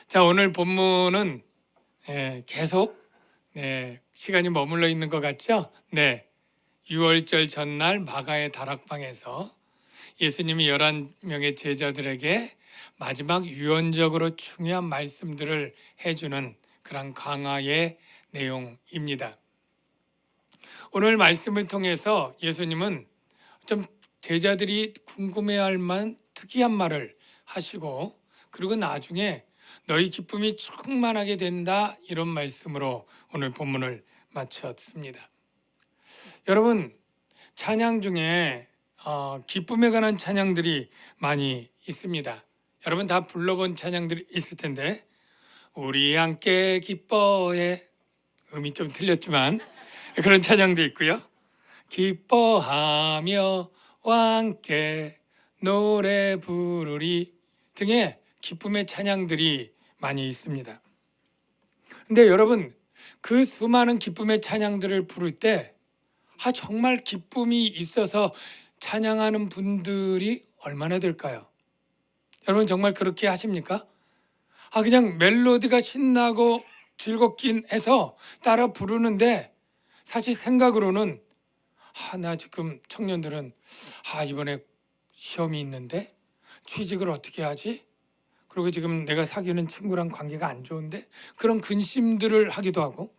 자, 오늘 본문은 계속 시간이 머물러 있는 것 같죠? 네, 6월절 전날 마가의 다락방에서 예수님이 11명의 제자들에게 마지막 유언적으로 중요한 말씀들을 해주는 그런 강화의 내용입니다. 오늘 말씀을 통해서 예수님은 좀 제자들이 궁금해할 만한 특이한 말을 하시고, 그리고 나중에 너희 기쁨이 충만하게 된다, 이런 말씀으로 오늘 본문을 마쳤습니다. 여러분, 찬양 중에 기쁨에 관한 찬양들이 많이 있습니다. 여러분 다 불러본 찬양들이 있을 텐데, 우리 함께 기뻐해, 음이 좀 틀렸지만 그런 찬양도 있고요. 기뻐하며 함께 노래 부르리 등의 기쁨의 찬양들이 많이 있습니다. 근데 여러분, 그 수많은 기쁨의 찬양들을 부를 때 정말 기쁨이 있어서 찬양하는 분들이 얼마나 될까요? 여러분 정말 그렇게 하십니까? 그냥 멜로디가 신나고 즐겁긴 해서 따라 부르는데, 사실 생각으로는 나 지금 청년들은 이번에 시험이 있는데 취직을 어떻게 하지? 그리고 지금 내가 사귀는 친구랑 관계가 안 좋은데, 그런 근심들을 하기도 하고,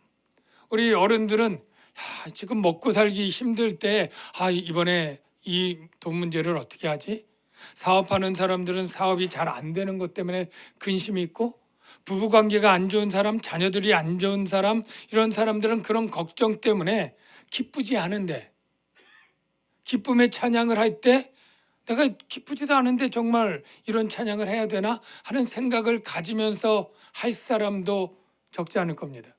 우리 어른들은 지금 먹고 살기 힘들 때 이번에 이 돈 문제를 어떻게 하지? 사업하는 사람들은 사업이 잘 안 되는 것 때문에 근심이 있고, 부부관계가 안 좋은 사람, 자녀들이 안 좋은 사람, 이런 사람들은 그런 걱정 때문에 기쁘지 않은데, 기쁨의 찬양을 할 때 내가 기쁘지도 않은데 정말 이런 찬양을 해야 되나 하는 생각을 가지면서 할 사람도 적지 않을 겁니다.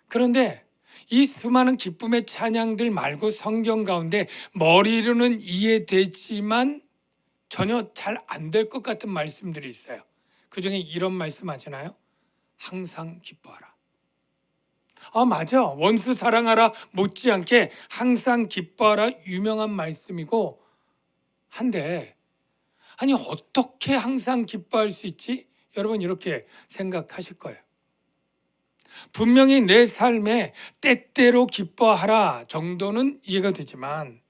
그런데 이 수많은 기쁨의 찬양들 말고 성경 가운데 머리로는 이해되지만 전혀 잘 안 될 것 같은 말씀들이 있어요. 그 중에 이런 말씀 하시나요? 항상 기뻐하라. 맞아. 원수 사랑하라 못지않게 항상 기뻐하라 유명한 말씀이고 한데, 어떻게 항상 기뻐할 수 있지? 여러분 이렇게 생각하실 거예요. 분명히 내 삶에 때때로 기뻐하라 정도는 이해가 되지만,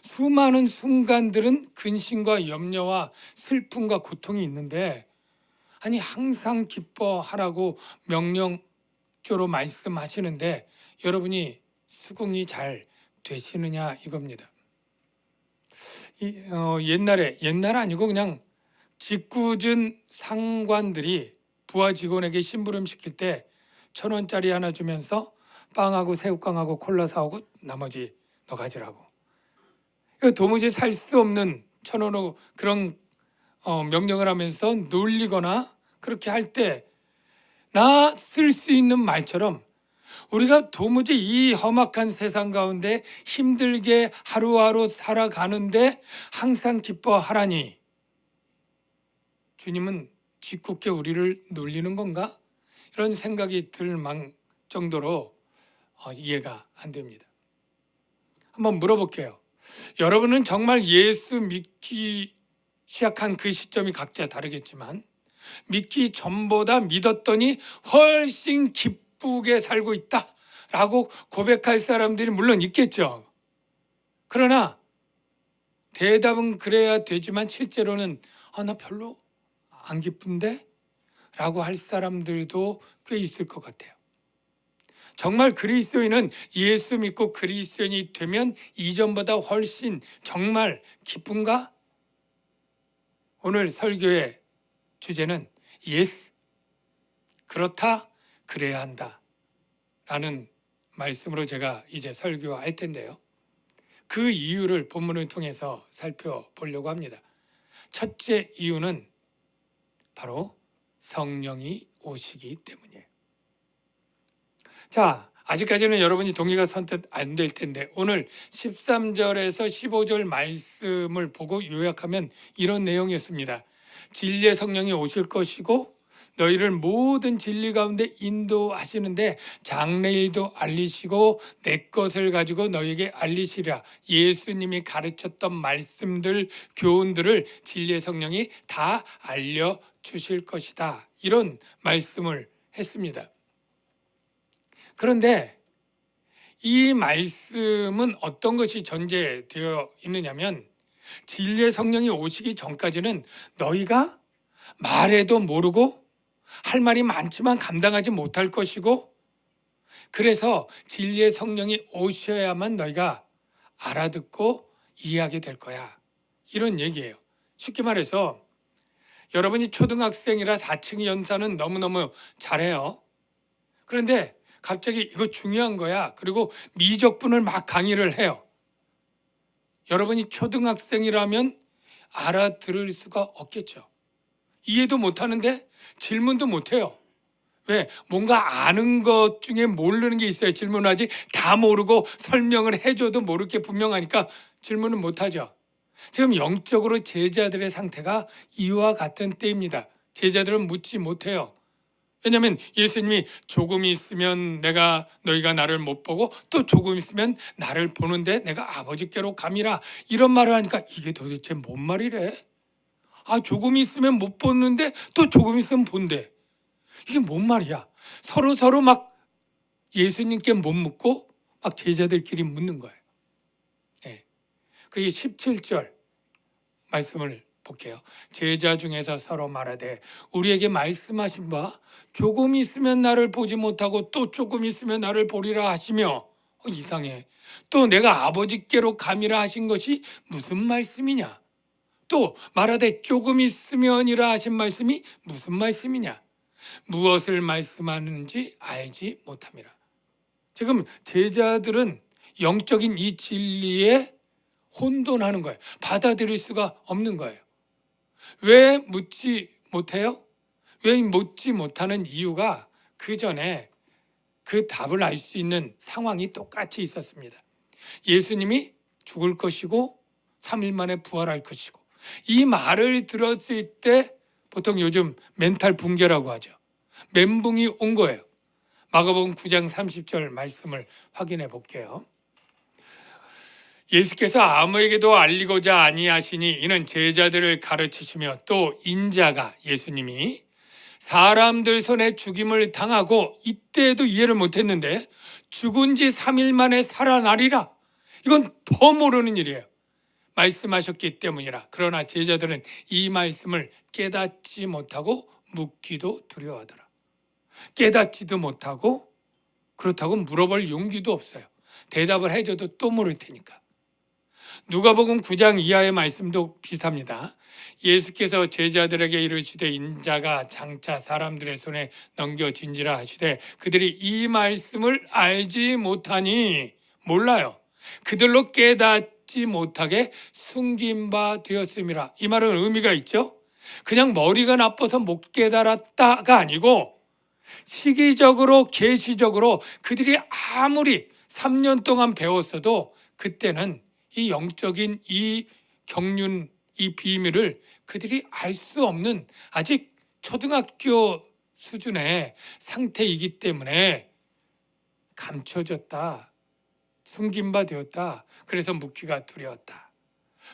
수많은 순간들은 근심과 염려와 슬픔과 고통이 있는데, 항상 기뻐하라고 명령조로 말씀하시는데 여러분이 수긍이 잘 되시느냐 이겁니다. 옛날 아니고 그냥 짓궂은 상관들이 부하 직원에게 심부름 시킬 때 1,000원짜리 하나 주면서 빵하고 새우깡하고 콜라 사오고 나머지 너 가지라고. 도무지 살 수 없는 1,000원으로 그런 명령을 하면서 놀리거나 그렇게 할 때 나 쓸 수 있는 말처럼, 우리가 도무지 이 험악한 세상 가운데 힘들게 하루하루 살아가는데 항상 기뻐하라니, 주님은 짓궂게 우리를 놀리는 건가? 이런 생각이 들 정도로 이해가 안 됩니다. 한번 물어볼게요. 여러분은 정말 예수 믿기 시작한 그 시점이 각자 다르겠지만, 믿기 전보다 믿었더니 훨씬 기쁘게 살고 있다라고 고백할 사람들이 물론 있겠죠. 그러나 대답은 그래야 되지만 실제로는 나 별로 안 기쁜데? 라고 할 사람들도 꽤 있을 것 같아요. 정말 그리스도인은 예수 믿고 그리스도인이 되면 이전보다 훨씬 정말 기쁜가? 오늘 설교의 주제는 예스, 그렇다, 그래야 한다 라는 말씀으로 제가 이제 설교할 텐데요. 그 이유를 본문을 통해서 살펴보려고 합니다. 첫째 이유는 바로 성령이 오시기 때문이에요. 자, 아직까지는 여러분이 동의가 선뜻 안 될 텐데, 오늘 13절에서 15절 말씀을 보고 요약하면 이런 내용이었습니다. 진리의 성령이 오실 것이고 너희를 모든 진리 가운데 인도하시는데 장래일도 알리시고 내 것을 가지고 너희에게 알리시리라. 예수님이 가르쳤던 말씀들, 교훈들을 진리의 성령이 다 알려주시는 주실 것이다. 이런 말씀을 했습니다. 그런데 이 말씀은 어떤 것이 전제되어 있느냐면 진리의 성령이 오시기 전까지는 너희가 말해도 모르고 할 말이 많지만 감당하지 못할 것이고, 그래서 진리의 성령이 오셔야만 너희가 알아듣고 이해하게 될 거야. 이런 얘기예요. 쉽게 말해서 여러분이 초등학생이라 4층 연산은 너무너무 잘해요. 그런데 갑자기 이거 중요한 거야. 그리고 미적분을 막 강의를 해요. 여러분이 초등학생이라면 알아들을 수가 없겠죠. 이해도 못하는데 질문도 못해요. 왜? 뭔가 아는 것 중에 모르는 게 있어야 질문하지, 다 모르고 설명을 해줘도 모를 게 분명하니까 질문은 못하죠. 지금 영적으로 제자들의 상태가 이와 같은 때입니다. 제자들은 묻지 못해요. 왜냐하면 예수님이 조금 있으면 너희가 나를 못 보고 또 조금 있으면 나를 보는데 내가 아버지께로 감이라, 이런 말을 하니까 이게 도대체 뭔 말이래? 조금 있으면 못 보는데 또 조금 있으면 본대. 이게 뭔 말이야? 서로 막 예수님께 못 묻고 막 제자들끼리 묻는 거예요. 예. 그게 17절 말씀을 볼게요. 제자 중에서 서로 말하되 우리에게 말씀하신 바 조금 있으면 나를 보지 못하고 또 조금 있으면 나를 보리라 하시며, 이상해. 또 내가 아버지께로 감이라 하신 것이 무슨 말씀이냐? 또 말하되 조금 있으면이라 하신 말씀이 무슨 말씀이냐? 무엇을 말씀하는지 알지 못함이라. 지금 제자들은 영적인 이 진리에 혼돈하는 거예요. 받아들일 수가 없는 거예요. 왜 묻지 못해요? 왜 묻지 못하는 이유가 그 전에 그 답을 알 수 있는 상황이 똑같이 있었습니다. 예수님이 죽을 것이고 3일 만에 부활할 것이고, 이 말을 들었을 때 보통 요즘 멘탈 붕괴라고 하죠. 멘붕이 온 거예요. 마가복음 9장 30절 말씀을 확인해 볼게요. 예수께서 아무에게도 알리고자 아니하시니 이는 제자들을 가르치시며 또 인자가, 예수님이 사람들 손에 죽임을 당하고 이때도 이해를 못했는데 죽은 지 3일 만에 살아나리라. 이건 더 모르는 일이에요. 말씀하셨기 때문이라. 그러나 제자들은 이 말씀을 깨닫지 못하고 묻기도 두려워하더라. 깨닫지도 못하고 그렇다고 물어볼 용기도 없어요. 대답을 해줘도 또 모를 테니까. 누가복음 9장 이하의 말씀도 비슷합니다. 예수께서 제자들에게 이르시되 인자가 장차 사람들의 손에 넘겨진지라 하시되 그들이 이 말씀을 알지 못하니, 몰라요. 그들로 깨닫지 못하게 숨긴 바 되었음이라. 이 말은 의미가 있죠. 그냥 머리가 나빠서 못 깨달았다가 아니고 시기적으로 계시적으로 그들이 아무리 3년 동안 배웠어도 그때는 이 영적인 이 경륜, 이 비밀을 그들이 알 수 없는 아직 초등학교 수준의 상태이기 때문에 감춰졌다, 숨긴 바 되었다. 그래서 묻기가 두려웠다.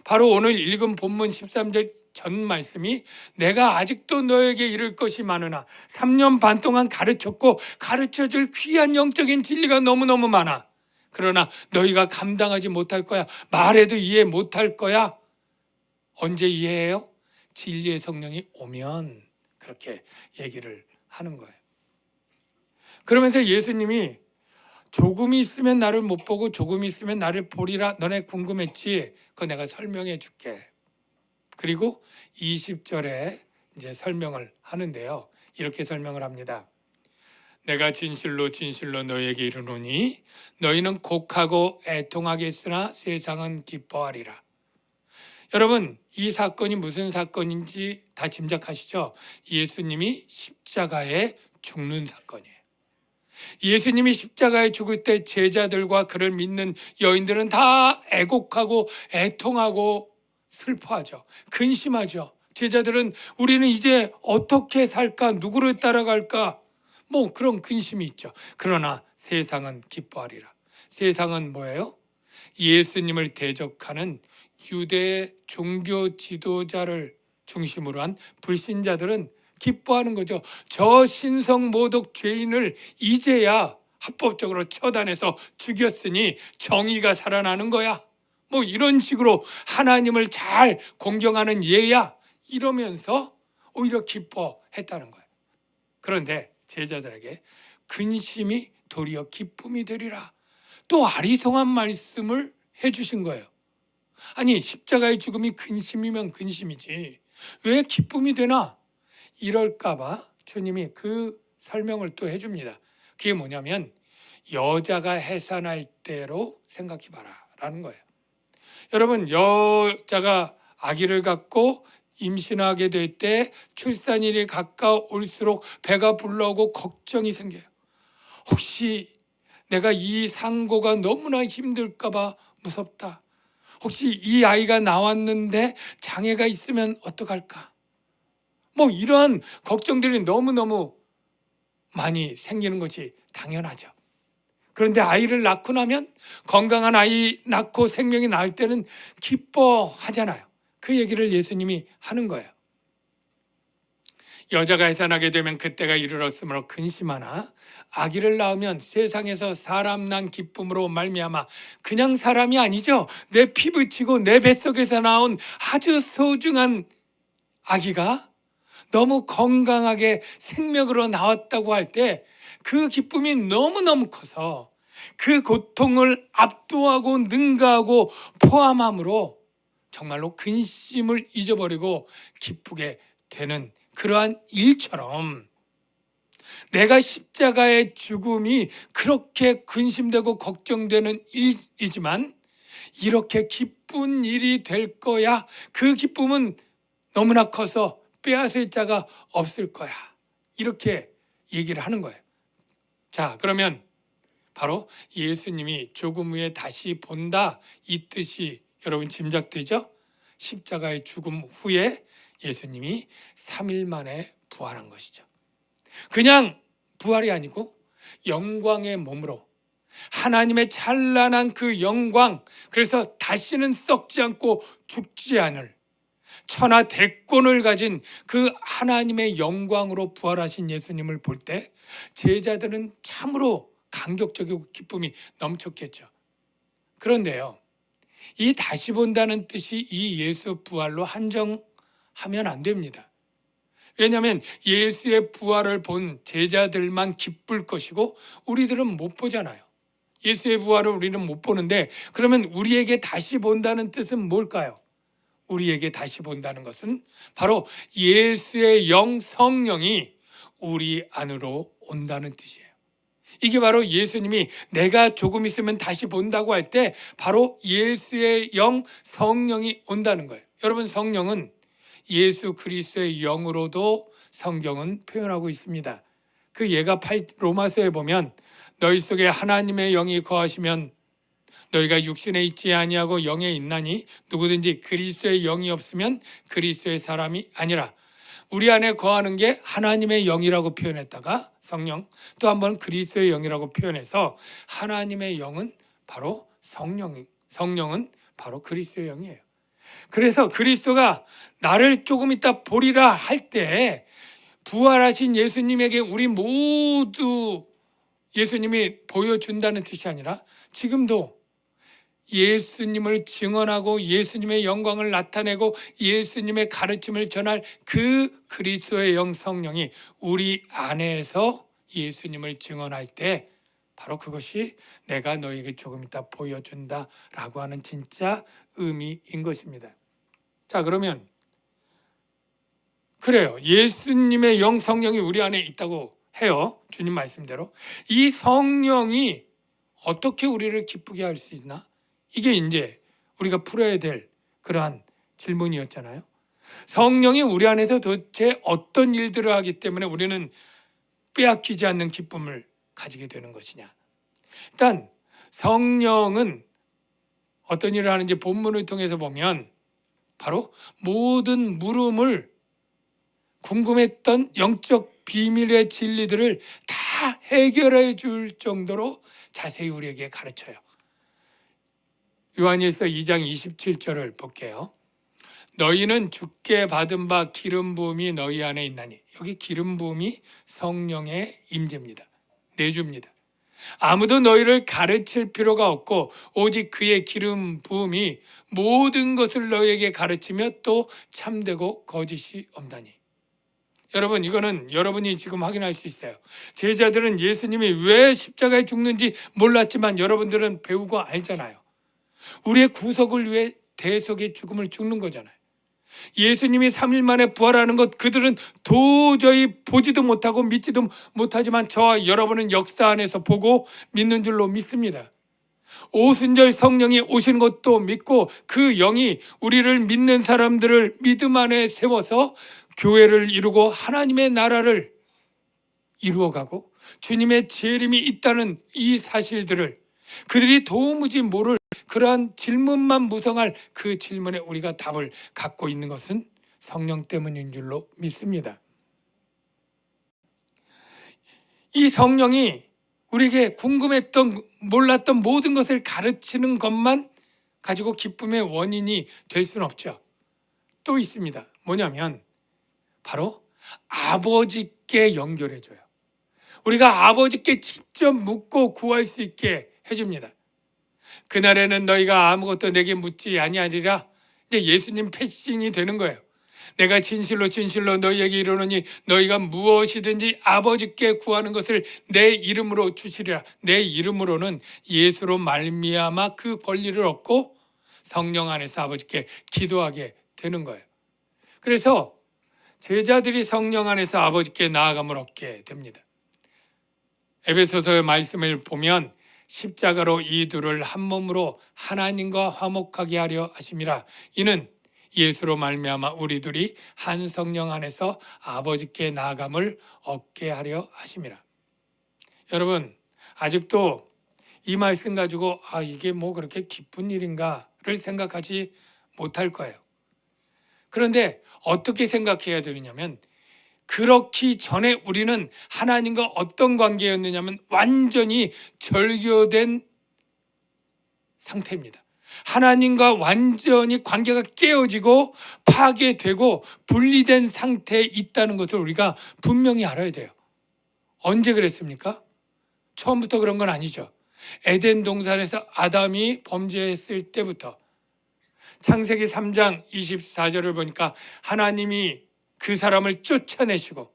바로 오늘 읽은 본문 13절 전 말씀이 내가 아직도 너에게 이를 것이 많으나 3년 반 동안 가르쳤고 가르쳐줄 귀한 영적인 진리가 너무너무 많아. 그러나 너희가 감당하지 못할 거야. 말해도 이해 못할 거야. 언제 이해해요? 진리의 성령이 오면 그렇게 얘기를 하는 거예요. 그러면서 예수님이 조금 있으면 나를 못 보고 조금 있으면 나를 보리라. 너네 궁금했지? 그거 내가 설명해 줄게. 그리고 20절에 이제 설명을 하는데요. 이렇게 설명을 합니다. 내가 진실로 진실로 너희에게 이르노니 너희는 곡하고 애통하겠으나 세상은 기뻐하리라. 여러분, 이 사건이 무슨 사건인지 다 짐작하시죠? 예수님이 십자가에 죽는 사건이에요. 예수님이 십자가에 죽을 때 제자들과 그를 믿는 여인들은 다 애곡하고 애통하고 슬퍼하죠. 근심하죠. 제자들은 우리는 이제 어떻게 살까? 누구를 따라갈까? 뭐 그런 근심이 있죠. 그러나 세상은 기뻐하리라. 세상은 뭐예요? 예수님을 대적하는 유대 종교 지도자를 중심으로 한 불신자들은 기뻐하는 거죠. 저 신성모독 죄인을 이제야 합법적으로 처단해서 죽였으니 정의가 살아나는 거야. 뭐 이런 식으로 하나님을 잘 공경하는 예야, 이러면서 오히려 기뻐했다는 거예요. 그런데 제자들에게 근심이 도리어 기쁨이 되리라, 또 아리송한 말씀을 해주신 거예요. 아니, 십자가의 죽음이 근심이면 근심이지 왜 기쁨이 되나? 이럴까봐 주님이 그 설명을 또 해줍니다. 그게 뭐냐면 여자가 해산할 때로 생각해봐라 라는 거예요. 여러분, 여자가 아기를 갖고 임신하게 될 때 출산일이 가까울수록 배가 불러오고 걱정이 생겨요. 혹시 내가 이 상고가 너무나 힘들까봐 무섭다. 혹시 이 아이가 나왔는데 장애가 있으면 어떡할까? 뭐 이러한 걱정들이 너무너무 많이 생기는 것이 당연하죠. 그런데 아이를 낳고 나면, 건강한 아이 낳고 생명이 나을 때는 기뻐하잖아요. 그 얘기를 예수님이 하는 거예요. 여자가 해산하게 되면 그때가 이르렀으므로 근심하나 아기를 낳으면 세상에서 사람 난 기쁨으로 말미암아, 그냥 사람이 아니죠. 내 피부치고 내 뱃속에서 나온 아주 소중한 아기가 너무 건강하게 생명으로 나왔다고 할 때 그 기쁨이 너무너무 커서 그 고통을 압도하고 능가하고 포함함으로 정말로 근심을 잊어버리고 기쁘게 되는 그러한 일처럼, 내가 십자가의 죽음이 그렇게 근심되고 걱정되는 일이지만 이렇게 기쁜 일이 될 거야, 그 기쁨은 너무나 커서 빼앗을 자가 없을 거야, 이렇게 얘기를 하는 거예요. 자, 그러면 바로 예수님이 조금 후에 다시 본다, 이 뜻이 여러분 짐작되죠? 십자가의 죽음 후에 예수님이 3일 만에 부활한 것이죠. 그냥 부활이 아니고 영광의 몸으로, 하나님의 찬란한 그 영광, 그래서 다시는 썩지 않고 죽지 않을 천하 대권을 가진 그 하나님의 영광으로 부활하신 예수님을 볼 때 제자들은 참으로 감격적이고 기쁨이 넘쳤겠죠. 그런데요, 이 다시 본다는 뜻이 이 예수 부활로 한정하면 안 됩니다. 왜냐하면 예수의 부활을 본 제자들만 기쁠 것이고 우리들은 못 보잖아요. 예수의 부활을 우리는 못 보는데, 그러면 우리에게 다시 본다는 뜻은 뭘까요? 우리에게 다시 본다는 것은 바로 예수의 영, 성령이 우리 안으로 온다는 뜻이에요. 이게 바로 예수님이 내가 조금 있으면 다시 본다고 할 때 바로 예수의 영, 성령이 온다는 거예요. 여러분, 성령은 예수 그리스도의 영으로도 성경은 표현하고 있습니다. 그 예가 로마서에 보면 너희 속에 하나님의 영이 거하시면 너희가 육신에 있지 아니하고 영에 있나니 누구든지 그리스도의 영이 없으면 그리스도의 사람이 아니라, 우리 안에 거하는 게 하나님의 영이라고 표현했다가 성령, 또 한번 그리스도의 영이라고 표현해서 하나님의 영은 바로 성령은 바로 그리스도의 영이에요. 그래서 그리스도가 나를 조금 이따 보리라 할 때 부활하신 예수님에게 우리 모두 예수님이 보여준다는 뜻이 아니라 지금도 예수님을 증언하고 예수님의 영광을 나타내고 예수님의 가르침을 전할 그 그리스도의 영, 성령이 우리 안에서 예수님을 증언할 때 바로 그것이 내가 너에게 조금 이따 보여준다라고 하는 진짜 의미인 것입니다. 자, 그러면 그래요. 예수님의 영, 성령이 우리 안에 있다고 해요. 주님 말씀대로. 이 성령이 어떻게 우리를 기쁘게 할 수 있나? 이게 이제 우리가 풀어야 될 그러한 질문이었잖아요. 성령이 우리 안에서 도대체 어떤 일들을 하기 때문에 우리는 빼앗기지 않는 기쁨을 가지게 되는 것이냐? 일단 성령은 어떤 일을 하는지 본문을 통해서 보면 바로 모든 물음을, 궁금했던 영적 비밀의 진리들을 다 해결해 줄 정도로 자세히 우리에게 가르쳐요. 요한일서 2장 27절을 볼게요. 너희는 주께 받은 바 기름 부음이 너희 안에 있나니. 여기 기름 부음이 성령의 임재입니다. 내주입니다. 아무도 너희를 가르칠 필요가 없고 오직 그의 기름 부음이 모든 것을 너희에게 가르치며 또 참되고 거짓이 없나니. 여러분, 이거는 여러분이 지금 확인할 수 있어요. 제자들은 예수님이 왜 십자가에 죽는지 몰랐지만 여러분들은 배우고 알잖아요. 우리의 구속을 위해 대속의 죽음을 죽는 거잖아요. 예수님이 3일 만에 부활하는 것 그들은 도저히 보지도 못하고 믿지도 못하지만 저와 여러분은 역사 안에서 보고 믿는 줄로 믿습니다. 오순절 성령이 오신 것도 믿고 그 영이 우리를 믿는 사람들을 믿음 안에 세워서 교회를 이루고 하나님의 나라를 이루어가고 주님의 재림이 있다는 이 사실들을 그들이 도무지 모를 그러한 질문만 무성할 그 질문에 우리가 답을 갖고 있는 것은 성령 때문인 줄로 믿습니다. 이 성령이 우리에게 궁금했던 몰랐던 모든 것을 가르치는 것만 가지고 기쁨의 원인이 될 수는 없죠. 또 있습니다. 뭐냐면 바로 아버지께 연결해줘요. 우리가 아버지께 직접 묻고 구할 수 있게 해줍니다. 그날에는 너희가 아무것도 내게 묻지 아니하리라. 이제 예수님 패싱이 되는 거예요. 내가 진실로 진실로 너희에게 이르노니 너희가 무엇이든지 아버지께 구하는 것을 내 이름으로 주시리라. 내 이름으로는 예수로 말미암아 그 권리를 얻고 성령 안에서 아버지께 기도하게 되는 거예요. 그래서 제자들이 성령 안에서 아버지께 나아감을 얻게 됩니다. 에베소서의 말씀을 보면 십자가로 이 둘을 한 몸으로 하나님과 화목하게 하려 하심이라. 이는 예수로 말미암아 우리 둘이 한 성령 안에서 아버지께 나아감을 얻게 하려 하심이라. 여러분, 아직도 이 말씀 가지고 이게 뭐 그렇게 기쁜 일인가를 생각하지 못할 거예요. 그런데 어떻게 생각해야 되느냐면 그렇기 전에 우리는 하나님과 어떤 관계였느냐면 완전히 절교된 상태입니다. 하나님과 완전히 관계가 깨어지고 파괴되고 분리된 상태에 있다는 것을 우리가 분명히 알아야 돼요. 언제 그랬습니까? 처음부터 그런 건 아니죠. 에덴 동산에서 아담이 범죄했을 때부터. 창세기 3장 24절을 보니까 하나님이 그 사람을 쫓아내시고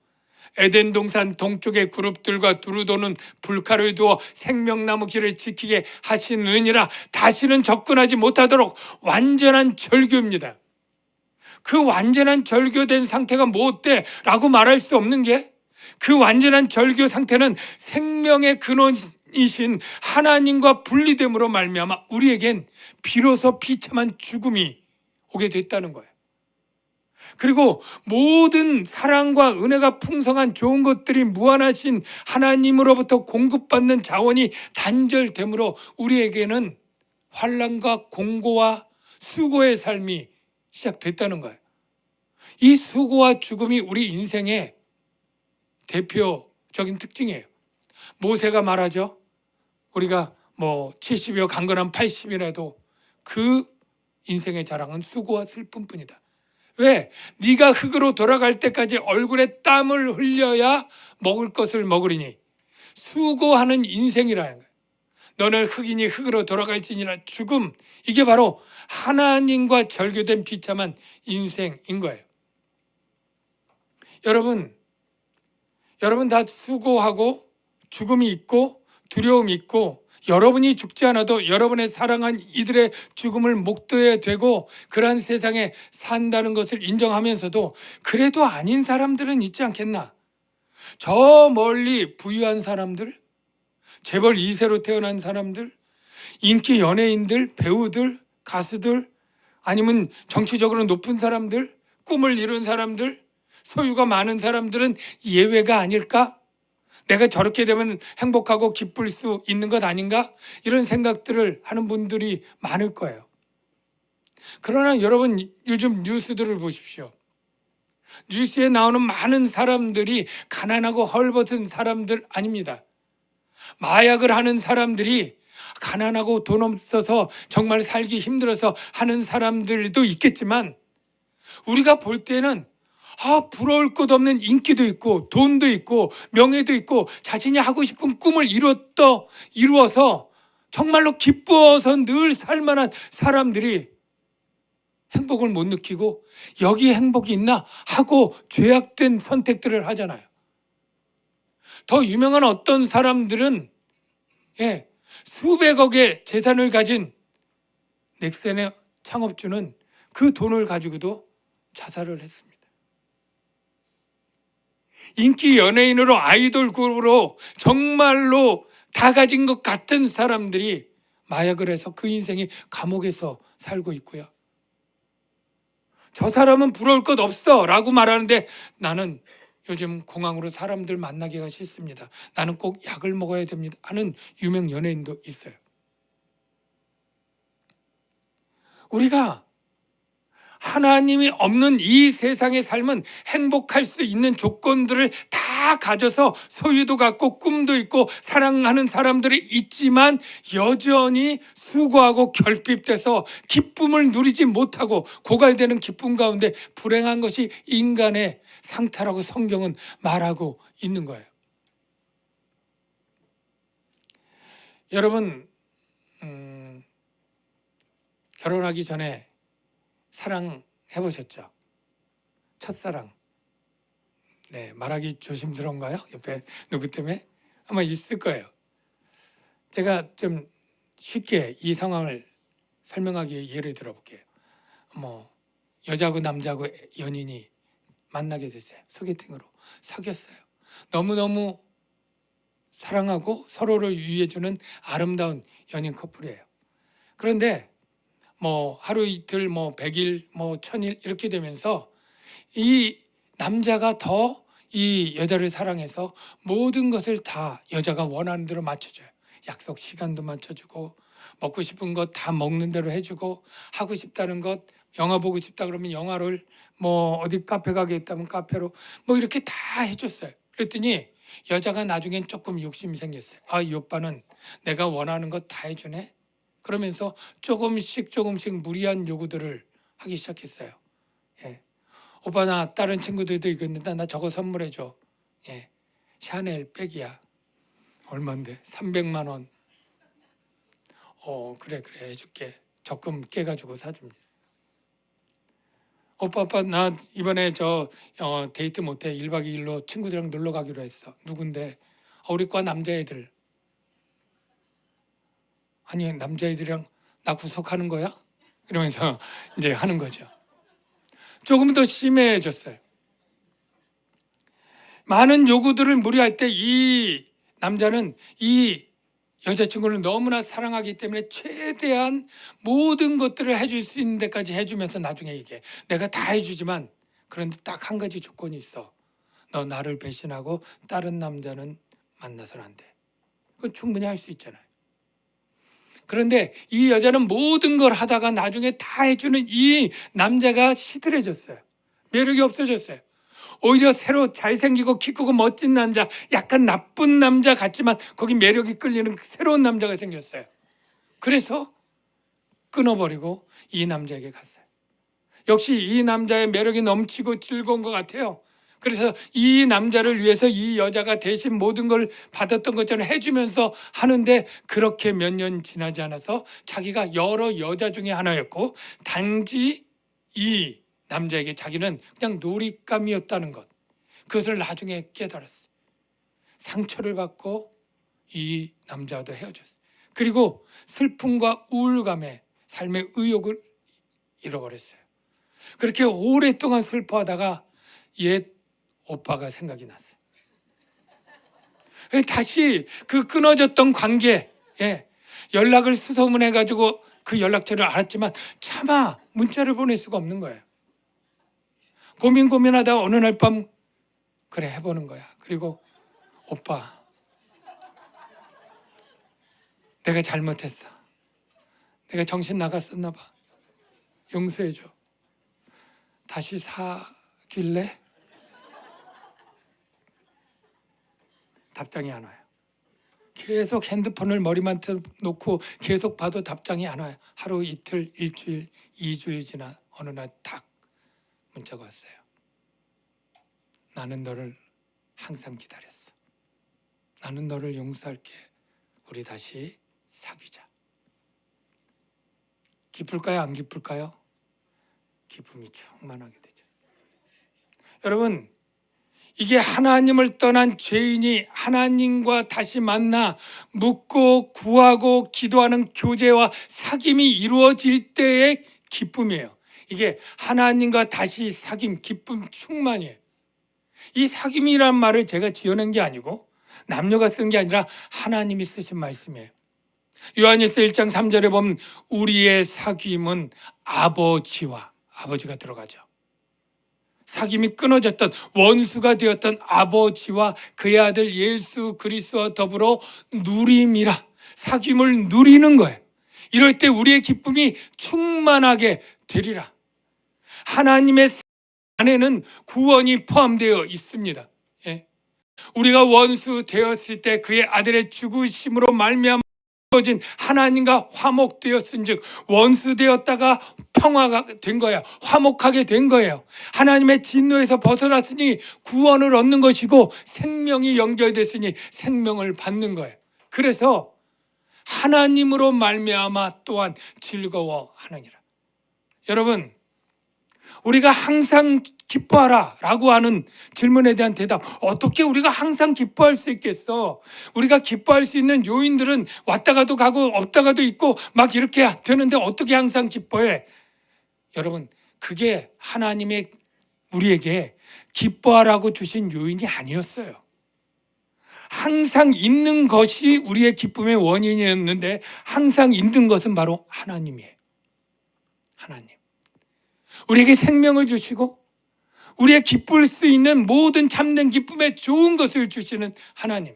에덴 동산 동쪽의 그룹들과 두루 도는 불칼을 두어 생명나무 길을 지키게 하시느니라. 다시는 접근하지 못하도록 완전한 절교입니다. 그 완전한 절교된 상태가 뭐 어때? 라고 말할 수 없는 게 그 완전한 절교 상태는 생명의 근원이신 하나님과 분리됨으로 말미암아 우리에겐 비로소 비참한 죽음이 오게 됐다는 거예요. 그리고 모든 사랑과 은혜가 풍성한 좋은 것들이 무한하신 하나님으로부터 공급받는 자원이 단절되므로 우리에게는 환난과 공고와 수고의 삶이 시작됐다는 거예요. 이 수고와 죽음이 우리 인생의 대표적인 특징이에요. 모세가 말하죠. 우리가 70이요 강건한 80이라도 그 인생의 자랑은 수고와 슬픔뿐이다. 왜? 네가 흙으로 돌아갈 때까지 얼굴에 땀을 흘려야 먹을 것을 먹으리니 수고하는 인생이라는 거예요. 너는 흙이니 흙으로 돌아갈지니라. 죽음, 이게 바로 하나님과 절교된 비참한 인생인 거예요. 여러분 다 수고하고 죽음이 있고 두려움이 있고 여러분이 죽지 않아도 여러분의 사랑한 이들의 죽음을 목도해야 되고 그러한 세상에 산다는 것을 인정하면서도 그래도 아닌 사람들은 있지 않겠나? 저 멀리 부유한 사람들, 재벌 2세로 태어난 사람들, 인기 연예인들, 배우들, 가수들, 아니면 정치적으로 높은 사람들, 꿈을 이룬 사람들, 소유가 많은 사람들은 예외가 아닐까? 내가 저렇게 되면 행복하고 기쁠 수 있는 것 아닌가? 이런 생각들을 하는 분들이 많을 거예요. 그러나 여러분 요즘 뉴스들을 보십시오. 뉴스에 나오는 많은 사람들이 가난하고 헐벗은 사람들 아닙니다. 마약을 하는 사람들이 가난하고 돈 없어서 정말 살기 힘들어서 하는 사람들도 있겠지만 우리가 볼 때는 부러울 것 없는 인기도 있고 돈도 있고 명예도 있고 자신이 하고 싶은 꿈을 이루어서 정말로 기뻐서 늘 살만한 사람들이 행복을 못 느끼고 여기에 행복이 있나 하고 죄악된 선택들을 하잖아요. 더 유명한 어떤 사람들은 수백억의 재산을 가진 넥센의 창업주는 그 돈을 가지고도 자살을 했습니다. 인기 연예인으로 아이돌 그룹으로 정말로 다 가진 것 같은 사람들이 마약을 해서 그 인생이 감옥에서 살고 있고요. 저 사람은 부러울 것 없어 라고 말하는데 나는 요즘 공항으로 사람들 만나기가 싫습니다. 나는 꼭 약을 먹어야 됩니다 하는 유명 연예인도 있어요. 우리가 하나님이 없는 이 세상의 삶은 행복할 수 있는 조건들을 다 가져서 소유도 갖고 꿈도 있고 사랑하는 사람들이 있지만 여전히 수고하고 결핍돼서 기쁨을 누리지 못하고 고갈되는 기쁨 가운데 불행한 것이 인간의 상태라고 성경은 말하고 있는 거예요. 여러분 결혼하기 전에 사랑해보셨죠? 첫사랑. 네, 말하기 조심스러운가요? 옆에 누구 때문에? 아마 있을 거예요. 제가 좀 쉽게 이 상황을 설명하기 위해 예를 들어볼게요. 여자하고 남자하고 연인이 만나게 됐어요. 소개팅으로 사귀었어요. 너무너무 사랑하고 서로를 위해주는 아름다운 연인 커플이에요. 그런데 하루 이틀 100일 1000일 이렇게 되면서 이 남자가 더 이 여자를 사랑해서 모든 것을 다 여자가 원하는 대로 맞춰줘요. 약속 시간도 맞춰주고 먹고 싶은 것 다 먹는 대로 해주고 하고 싶다는 것 영화 보고 싶다 그러면 영화를 어디 카페 가겠다면 카페로 이렇게 다 해줬어요. 그랬더니 여자가 나중엔 조금 욕심이 생겼어요. 이 오빠는 내가 원하는 것 다 해주네. 그러면서 조금씩 무리한 요구들을 하기 시작했어요. 오빠 나 다른 친구들도 있는데 나 저거 선물해줘. 샤넬 백이야. 얼만데? 300만 원. 그래 해줄게. 적금 깨가지고 사줍니다. 오빠 나 이번에 데이트 못해. 1박 2일로 친구들이랑 놀러 가기로 했어. 누군데? 우리 과 남자애들. 아니 남자애들이랑 나 구속하는 거야? 이러면서 이제 하는 거죠. 조금 더 심해졌어요. 많은 요구들을 무리할 때 이 남자는 이 여자친구를 너무나 사랑하기 때문에 최대한 모든 것들을 해줄 수 있는 데까지 해주면서 나중에 이게 내가 다 해주지만 그런데 딱 한 가지 조건이 있어. 너 나를 배신하고 다른 남자는 만나서는 안 돼. 그건 충분히 할 수 있잖아요. 그런데 이 여자는 모든 걸 하다가 나중에 다 해주는 이 남자가 시들해졌어요. 매력이 없어졌어요. 오히려 새로 잘생기고 키 크고 멋진 남자, 약간 나쁜 남자 같지만 거기 매력이 끌리는 새로운 남자가 생겼어요. 그래서 끊어버리고 이 남자에게 갔어요. 역시 이 남자의 매력이 넘치고 즐거운 것 같아요. 그래서 이 남자를 위해서 이 여자가 대신 모든 걸 받았던 것처럼 해주면서 하는데 그렇게 몇 년 지나지 않아서 자기가 여러 여자 중에 하나였고 단지 이 남자에게 자기는 그냥 놀잇감이었다는 것, 그것을 나중에 깨달았어요. 상처를 받고 이 남자와도 헤어졌어요. 그리고 슬픔과 우울감에 삶의 의욕을 잃어버렸어요. 그렇게 오랫동안 슬퍼하다가 옛 오빠가 생각이 났어요. 다시 그 끊어졌던 관계에 연락을 수소문해가지고 그 연락처를 알았지만 차마 문자를 보낼 수가 없는 거예요. 고민하다가 어느 날 밤 그래 해보는 거야. 그리고 오빠 내가 잘못했어. 내가 정신 나갔었나 봐. 용서해줘. 다시 사귈래? 답장이 안 와요. 계속 핸드폰을 머리맡에 놓고 계속 봐도 답장이 안 와요. 하루 이틀 일주일 2주일 지나 어느 날 탁 문자가 왔어요. 나는 너를 항상 기다렸어. 나는 너를 용서할게. 우리 다시 사귀자. 기쁠까요? 안 기쁠까요? 기쁨이 충만하게 되죠. 여러분, 이게 하나님을 떠난 죄인이 하나님과 다시 만나 묻고 구하고 기도하는 교제와 사귐이 이루어질 때의 기쁨이에요. 이게 하나님과 다시 사귐, 기쁨 충만이에요. 이 사귐이란 말을 제가 지어낸 게 아니고 남녀가 쓴 게 아니라 하나님이 쓰신 말씀이에요. 요한일서 1장 3절에 보면 우리의 사귐은 아버지가 들어가죠. 사귐이 끊어졌던 원수가 되었던 아버지와 그의 아들 예수 그리스도와 더불어 누림이라, 사귐을 누리는 거예요. 이럴 때 우리의 기쁨이 충만하게 되리라. 하나님의 안에는 구원이 포함되어 있습니다. 우리가 원수 되었을 때 그의 아들의 죽으심으로 말미암아 진 하나님과 화목되었은즉 원수 되었다가 평화가 된 거야. 화목하게 된 거예요. 하나님의 진노에서 벗어났으니 구원을 얻는 것이고 생명이 연결됐으니 생명을 받는 거예요. 그래서 하나님으로 말미암아 또한 즐거워하느니라. 여러분, 우리가 항상 기뻐하라 라고 하는 질문에 대한 대답, 어떻게 우리가 항상 기뻐할 수 있겠어? 우리가 기뻐할 수 있는 요인들은 왔다가도 가고 없다가도 있고 막 이렇게 되는데 어떻게 항상 기뻐해? 여러분, 그게 하나님의 우리에게 기뻐하라고 주신 요인이 아니었어요. 항상 있는 것이 우리의 기쁨의 원인이었는데 항상 있는 것은 바로 하나님이에요. 하나님. 우리에게 생명을 주시고 우리의 기쁠 수 있는 모든 참된 기쁨에 좋은 것을 주시는 하나님.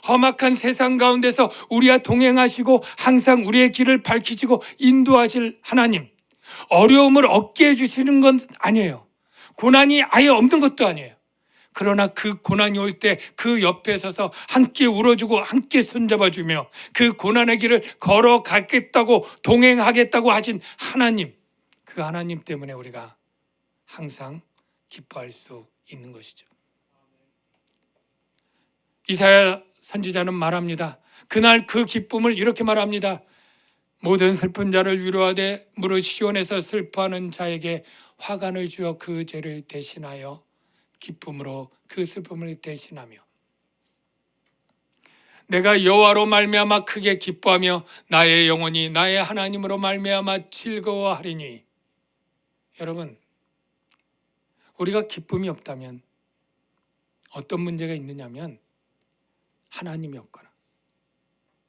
험악한 세상 가운데서 우리와 동행하시고 항상 우리의 길을 밝히시고 인도하실 하나님. 어려움을 없게 해주시는 건 아니에요. 고난이 아예 없는 것도 아니에요. 그러나 그 고난이 올 때 그 옆에 서서 함께 울어주고 함께 손잡아주며 그 고난의 길을 걸어가겠다고 동행하겠다고 하신 하나님. 그 하나님 때문에 우리가 항상 기뻐할 수 있는 것이죠. 이사야 선지자는 말합니다. 그날 그 기쁨을 이렇게 말합니다. 모든 슬픈 자를 위로하되 무릇 시온에서 슬퍼하는 자에게 화관을 주어 그 죄를 대신하여 기쁨으로 그 슬픔을 대신하며 내가 여호와로 말미암아 크게 기뻐하며 나의 영혼이 나의 하나님으로 말미암아 즐거워하리니. 여러분, 우리가 기쁨이 없다면 어떤 문제가 있느냐면 하나님이 없거나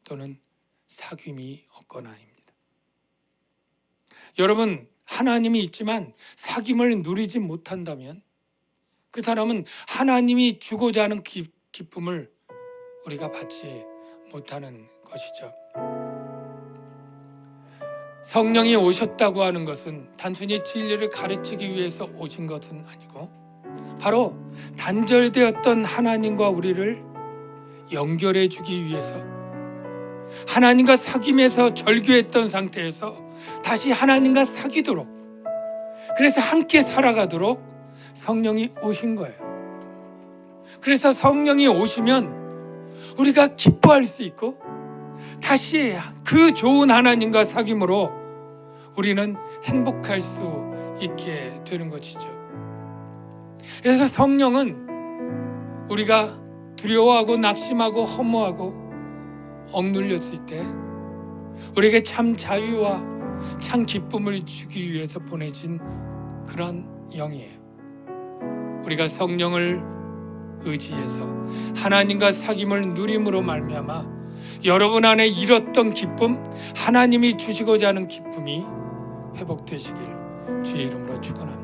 또는 사귐이 없거나입니다. 여러분, 하나님이 있지만 사귐을 누리지 못한다면 그 사람은 하나님이 주고자 하는 기쁨을 우리가 받지 못하는 것이죠. 성령이 오셨다고 하는 것은 단순히 진리를 가르치기 위해서 오신 것은 아니고 바로 단절되었던 하나님과 우리를 연결해 주기 위해서, 하나님과 사귐에서 절교했던 상태에서 다시 하나님과 사귀도록, 그래서 함께 살아가도록 성령이 오신 거예요. 그래서 성령이 오시면 우리가 기뻐할 수 있고 다시 그 좋은 하나님과 사귐으로 우리는 행복할 수 있게 되는 것이죠. 그래서 성령은 우리가 두려워하고 낙심하고 허무하고 억눌렸을 때 우리에게 참 자유와 참 기쁨을 주기 위해서 보내진 그런 영이에요. 우리가 성령을 의지해서 하나님과 사귐을 누림으로 말미암아 여러분 안에 잃었던 기쁨, 하나님이 주시고자 하는 기쁨이 회복되시길 주의 이름으로 축원합니다.